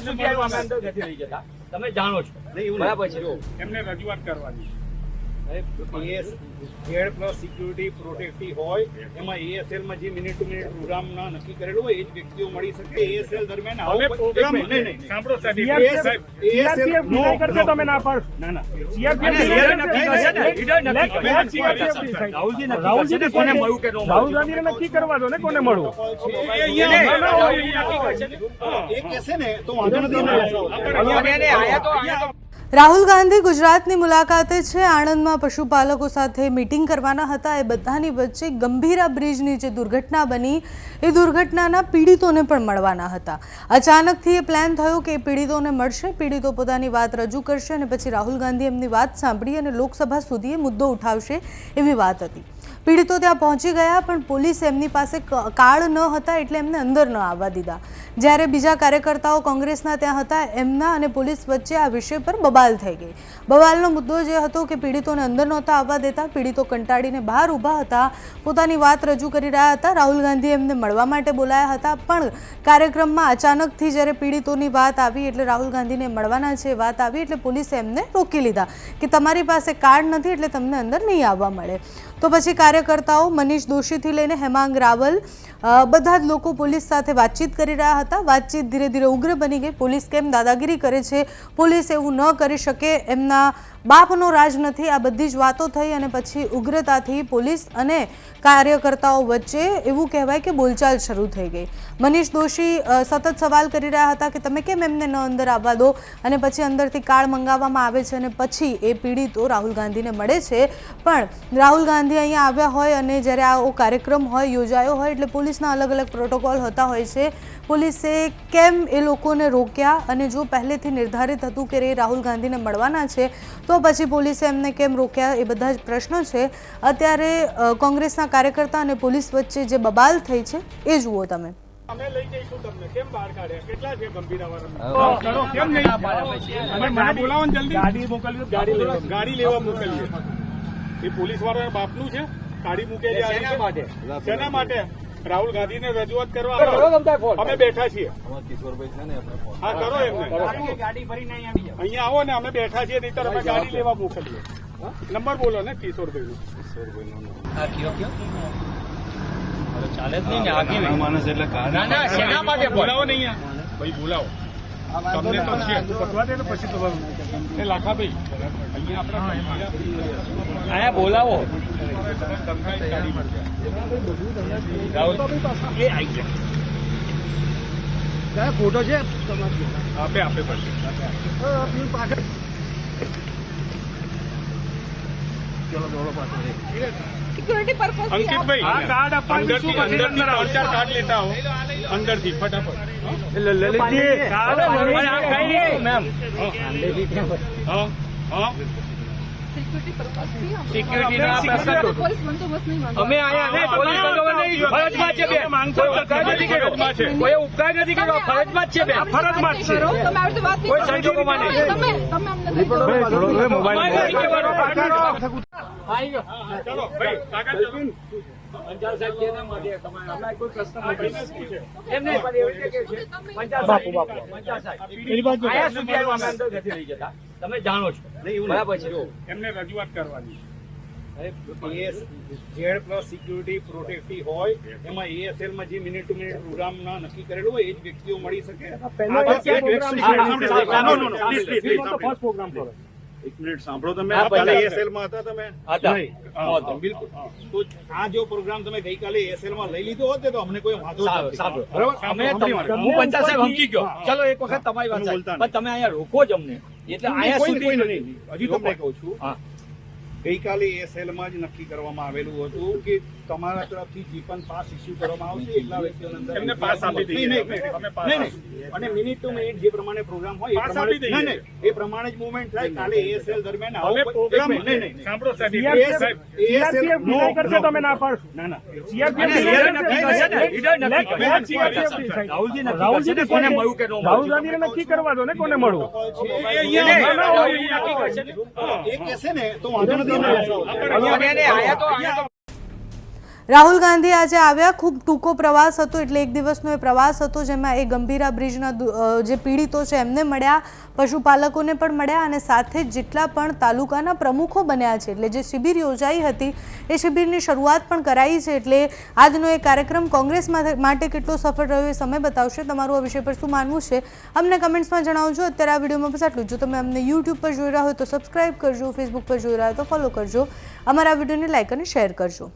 સુધી આવ્યું અમે અંદર નથી લઈ જતા, તમે જાણો છો બરાબર છે. એમને રજૂઆત કરવાની સિક્યુરિટી પ્રોટેક્ટિવ હોય એમાં એએસએલ માં જે મિનિટ ટુ મિનિટ પ્રોગ્રામ ના નક્કી કરેલું હોય એ જ વ્યક્તિઓ મળી શકે. એએસએલ દરમિયાન આવો પ્રોગ્રામ સાંભળો સાહેબ, તમે ના પાડો. ના ના રાહુલજી કોને મળ્યું કે રાહુલ ગાંધી નક્કી કરવા દો ને કોને મળવું એ કહેશે ને તો વાંધો નથી. રાહુલ ગાંધી ગુજરાતની મુલાકાતે છે. આણંદમાં પશુપાલકો સાથે મીટિંગ કરવાના હતા. એ બધાની વચ્ચે ગંભીરા બ્રિજ નીચે દુર્ઘટના બની. એ દુર્ઘટનાના પીડિતોને પણ મળવાના હતા. અચાનકથી એ પ્લાન થયો કે એ પીડિતોને મળશે, પીડિતો પોતાની વાત રજૂ કરશે અને પછી રાહુલ ગાંધી એમની વાત સાંભળી અને લોકસભા સુધી એ મુદ્દો ઉઠાવશે એવી વાત હતી. પીડિતો ત્યાં પહોંચી ગયા પણ પોલીસે એમની પાસે કાર્ડ ન હતા એટલે એમને અંદર ન આવવા દીધા. જ્યારે બીજા કાર્યકર્તાઓ કોંગ્રેસના ત્યાં હતા એમના અને પોલીસ વચ્ચે આ વિષય પર બબાલ થઈ ગઈ. બબાલનો મુદ્દો જે હતો કે પીડિતોને અંદર નહોતા આવવા દેતા, પીડિતો કંટાળીને બહાર ઊભા હતા, પોતાની વાત રજૂ કરી રહ્યા હતા. રાહુલ ગાંધીએ એમને મળવા માટે બોલાયા હતા પણ કાર્યક્રમમાં અચાનકથી જ્યારે પીડિતોની વાત આવી એટલે રાહુલ ગાંધીને મળવાના છે વાત આવી એટલે પોલીસે એમને રોકી લીધા કે તમારી પાસે કાર્ડ નથી એટલે તમને અંદર નહીં આવવા મળે. તો પછી કાર્યકર્તાઓ મનીષ દોશીથી લઈને હેમાંગ રાવલ બધા જ લોકો પોલીસ સાથે વાતચીત કરી રહ્યા હતા. વાતચીત ધીરે ધીરે ઉગ્ર બની ગઈ. પોલીસ કેમ દાદાગીરી કરે છે, પોલીસ એવું ન કરી શકે, એમના બાપનો રાજ નથી, આ બધી જ વાતો થઈ અને પછી ઉગ્રતાથી પોલીસ અને કાર્યકર્તાઓ વચ્ચે એવું કહેવાય કે બોલચાલ શરૂ થઈ ગઈ. મનીષ દોશી સતત સવાલ કરી રહ્યા હતા કે તમે કેમ એમને ન અંદર આવવા દો અને પછી અંદરથી કાર્ડ મંગાવવામાં આવે છે અને પછી એ પીડિતો રાહુલ ગાંધીને મળે છે. પણ રાહુલ ગાંધી અહીંયા આવ્યા હોય અને જ્યારે આવો કાર્યક્રમ હોય યોજાયો હોય એટલે પોલીસના અલગ અલગ પ્રોટોકોલ હોતા હોય છે. પોલીસે કેમ એ લોકોને રોક્યા અને જો પહેલેથી નિર્ધારિત હતું કે એ રાહુલ ગાંધીને મળવાના છે તો પછી પોલીસે એમને કેમ રોક્યા એ બધા જ પ્રશ્નો છે. અત્યારે કોંગ્રેસના કાર્યકર્તા અને પોલીસ વચ્ચે જે બબાલ થઈ છે એ જુઓ તમે. અમે લઈ જઈશું તમને. કેમ બહાર કાઢ્યા? કેટલા છે ગંભીરાવાળા? કેમ નહીં? મને બોલાવો જલ્દી. ગાડી મોકલવી, ગાડી લેવા મોકલીએ. એ પોલીસ વાળા બાપનું છે, ગાડી મૂકેલી શેના માટે? રાહુલ ગાંધીને રજૂઆત કરવા અમે બેઠા છીએ. હા કરો એમને, ગાડી ભરીને અહીંયા આવો ને, અમે બેઠા છીએ. નહીં તો અમે ગાડી લેવા મોકલીએ. નંબર બોલો ને કિશોરભાઈ નો. ચાલે જ નહીં ને આગી માણસ એટલે ના શેના માટે બોલાવો ને અહીંયા ભાઈ, બોલાવો તમને તો છે પકવા દે ને પછી તો એ લાખાભાઈ અહીંયા અહીંયા બોલાવો. ફોટો છે આપે આપે પછી અંકિતભાઈ અંદરથી 3-4 કાર્ડ લેતા હો અંદરથી ફટાફટ. અમે આયા પોલીસ ફરજમાં છે બે કોઈ ઉપકાર નથી કર્યો, ફરજમાં જ છે બે, ફરજમાં જ છે કોઈ સંજોગોમાં નહીં. ચલો ભાઈ કાગળ પંચાલ સાહેબ કેના માટે તમારે કોઈ પ્રશ્ન નથી એમ નહીં પણ એવું કે છે પંચાલ સાહેબ આયા સુધી આવ્યું અમે અંદર નથી લઈ જતા, તમે જાણો છો બરાબર છે. એમને રજૂઆત કરવાની સિક્યુરિટી પ્રોટેક્ટિવ હોય એમાં એએસએલ માં જે મિનિટ ટુ મિનિટ પ્રોગ્રામ ના નક્કી કરેલું હોય એ જ વ્યક્તિઓ મળી શકે. એક મિનિટ સાંભળો, તમે એએસએલ માં હતા? તમે બિલકુલ. તો આ જો પ્રોગ્રામ તમે ગઈકાલે એએસએલ માં લઈ લીધો હોત તો અમને કોઈ વાંધો હું પંચાલ સાહેબ સમજી ગયો. ચલો એક વખત તમારી વાત પણ તમે અહીંયા રોકો જ અમને એટલે અહીંયા સુધી હજી તમને કહું છું. ગઈકાલે એએસએલ માં જ નક્કી કરવામાં આવેલું હતું કે તમારા તરફથી જે પણ પાસ ઇસ્યુ કરવામાં આવશે એટલા વ્યક્તિઓને એમને પાસ આપી દઈએ. અને મિનિટ ટુ મિનિટ જે પ્રમાણે પ્રોગ્રામ હોય એ પ્રમાણે જ મુવમેન્ટ થાય. કાલે એએસએલ દરમિયાન આવો પ્રોગ્રામ સાંભળો સાહેબ, તમે ના પાડશો. ના ના રાહુલજી કોને મળ્યું કે રાહુલ ગાંધીને નક્કી કરવા દો ને કોને મળવું એ કહેશે ને તો વાંધો નથી. રાહુલ ગાંધી આજે આવ્યા, ખૂબ ટૂંકો પ્રવાસ હતો, એટલે એક દિવસનો એ પ્રવાસ હતો જેમાં એ ગંભીરા બ્રિજના જે પીડિતો છે એમને મળ્યા, પશુપાલકોને પણ મળ્યા અને સાથે જેટલા પણ તાલુકાના પ્રમુખો બન્યા છે, એટલે જે શિબિર યોજાઈ હતી એ શિબિરની શરૂઆત પણ કરાઈ છે. એટલે આજનો એ કાર્યક્રમ કોંગ્રેસ માટે કેટલો સફળ રહ્યો એ સમય બતાવશે. તમારું આ વિષય પર શું માનવું છે અમને કમેન્ટ્સમાં જણાવજો. અત્યારે આ વિડીયોમાં બસ આટલું. જો તમે અમને યુટ્યુબ પર જોઈ રહ્યા હોય તો સબસ્ક્રાઇબ કરજો, ફેસબુક પર જોઈ રહ્યા હોય તો ફોલો કરજો, અમારા વિડીયોને લાઇક અને શેર કરજો.